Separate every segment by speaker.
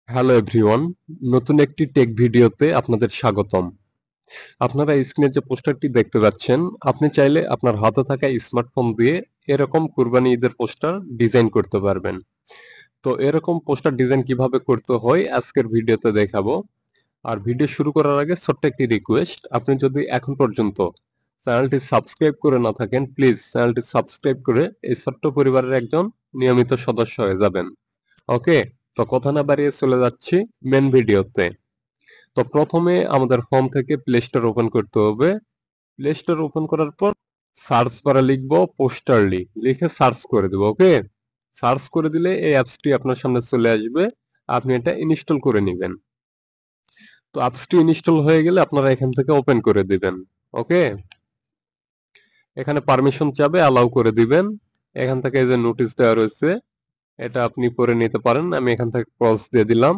Speaker 1: Hello everyone, নতুন একটি take ভিডিওতে আপনাদের স্বাগতম। আপনারা স্ক্রিনে যে পোস্টারটি দেখতে পাচ্ছেন, আপনি চাইলে আপনার হাতে থাকা স্মার্টফোন দিয়ে এরকম কুরবানি ঈদের পোস্টার ডিজাইন করতে পারবেন। তো এরকম পোস্টার ডিজাইন কিভাবে করতে হয় আজকের ভিডিওতে দেখাবো। আর ভিডিও শুরু করার আগে ছোট্ট একটি রিকোয়েস্ট, আপনি যদি এখন পর্যন্ত চ্যানেলটি সাবস্ক্রাইব করে না থাকেন, প্লিজ চ্যানেলটি সাবস্ক্রাইব করে এই ছোট্ট পরিবারের একজন নিয়মিত সদস্য হয়ে যাবেন। ওকে, তো কথা না বাড়িয়ে চলে যাচ্ছি মেন ভিডিওতে। তো প্রথমে আমাদের হোম থেকে প্লে স্টোর ওপেন করতে হবে। প্লে স্টোর ওপেন করার পর সার্চ বারে লিখবো পোস্টারলি, লিখে সার্চ করে দেবো। ওকে, সার্চ করে দিলে এই অ্যাপসটি আপনার সামনে চলে আসবে, আপনি এটা ইনস্টল করে নেবেন। তো অ্যাপসটি ইনস্টল হয়ে গেলে আপনারা এখান থেকে ওপেন করে দিবেন। ওকে, এখানে পারমিশন চাবে, অ্যালাউ করে দিবেন। এখান থেকে এই যে নোটিশ দেওয়া রয়েছে, এটা আপনি পড়ে নিতে পারেন। আমি এখান থেকে ক্রস দিয়ে দিলাম।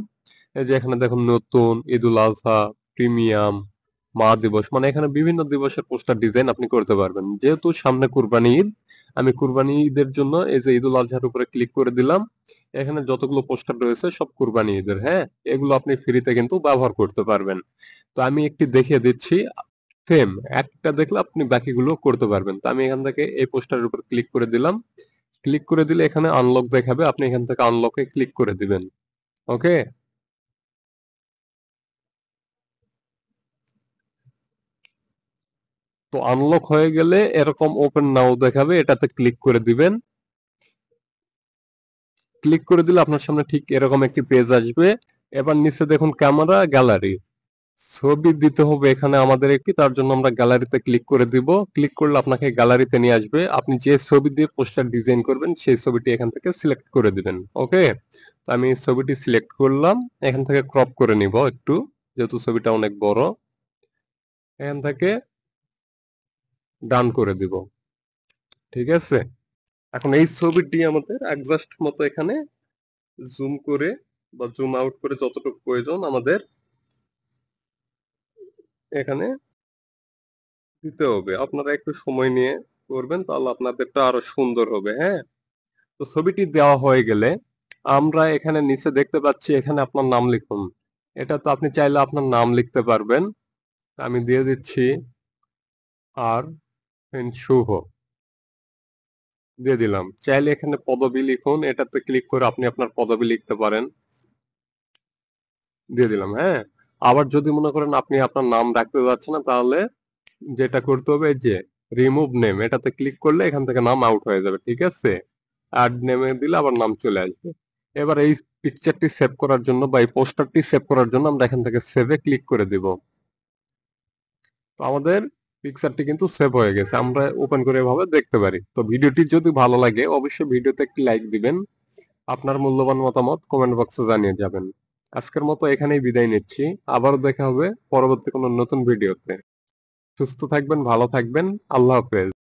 Speaker 1: এই যে এখানে দেখুন নতুন, ঈদুল আজহা, প্রিমিয়াম, মা দিবস, মানে এখানে বিভিন্ন দিবসের পোস্টার ডিজাইন আপনি করতে পারবেন। যেহেতু সামনে কুরবানি ঈদ, আমি কুরবানি ঈদের জন্য এই যে ঈদুল আজহার উপরে ক্লিক করে দিলাম। এখানে যতগুলো পোস্টার রয়েছে সব কুরবানি ঈদের, হ্যাঁ, এগুলো আপনি ফ্রিতে কিন্তু ব্যবহার করতে পারবেন। তো আমি একটি দেখিয়ে দিচ্ছি। সেম একটা দেখলে আপনি বাকিগুলো করতে পারবেন। তো আমি এখান থেকে এই পোস্টারের উপর ক্লিক করে দিলাম। ক্লিক করে দিলে এখানে আনলক দেখাবে, আপনি এখান থেকে আনলকে ক্লিক করে দিবেন। ওকে, তো আনলক হয়ে গেলে এরকম ওপেন নাও দেখাবে, এটাতে ক্লিক করে দিবেন। ক্লিক করে দিলে আপনার সামনে ঠিক এরকম একটি পেজ আসবে। এবার নিচে দেখুন ক্যামেরা গ্যালারি, ছবি দিতে হবে এখানে আমাদের একটি, তার জন্য আমরা গ্যালারিতে ক্লিক করে দিব। ক্লিক করলে আপনাকে গ্যালারিতে নিয়ে আসবে, আপনি যে ছবি দিয়ে পোস্টার ডিজাইন করবেন সেই ছবিটি এখান থেকে সিলেক্ট করে দিবেন। ওকে, তো আমি ছবিটি সিলেক্ট করলাম। এখান থেকে ক্রপ করে নিব একটু, যেহেতু ছবিটা অনেক বড়। এখান থেকে ডান করে দিব। ঠিক আছে, এখন এই ছবিটি আমাদের অ্যাডজাস্ট মতো এখানে জুম করে বা জুম আউট করে যতটুকু প্রয়োজন আমাদের এখানে দিতে হবে। আপনারা একটু সময় নিয়ে করবেন, তাহলে আপনাদেরটা আরো সুন্দর হবে। হ্যাঁ, তো ছবিটি দেওয়া হয়ে গেলে আমরা এখানে নিচে দেখতে পাচ্ছি, এখানে আপনার নাম লিখুন। এটা তো আপনি চাইলে আপনার নাম লিখতে পারবেন। আমি দিয়ে দিচ্ছি আর শুভ, দিয়ে দিলাম। চাইলে এখানে পদবি লিখুন, এটাতে ক্লিক করে আপনি আপনার পদবি লিখতে পারেন। দিয়ে দিলাম। হ্যাঁ, আবার যদি মনে করেন আপনি আপনার নাম রাখতে যাচ্ছেন না, তাহলে যেটা করতে হবে এই যে রিমুভ নেম, এটাতে ক্লিক করলে এখান থেকে নাম আউট হয়ে যাবে। ঠিক আছে, অ্যাড নেমে দিলে আবার নাম চলে আসবে। এবার এই পিকচারটি সেভ করার জন্য বা এই পোস্টারটি সেভ করার জন্য আমরা এখান থেকে সেভে ক্লিক করে দিব। তো আমাদের পিকচারটি কিন্তু সেভ হয়ে গেছে, আমরা ওপেন করে এভাবে দেখতে পারি। তো ভিডিওটি যদি ভালো লাগে অবশ্যই ভিডিওতে একটি লাইক দিবেন, আপনার মূল্যবান মতামত কমেন্ট বক্সে জানিয়ে যাবেন। আজকের মতো এখানেই বিদায় নিচ্ছি, আবারও দেখা হবে পরবর্তী কোনো নতুন ভিডিওতে। সুস্থ থাকবেন, ভালো থাকবেন, আল্লাহ হাফেজ।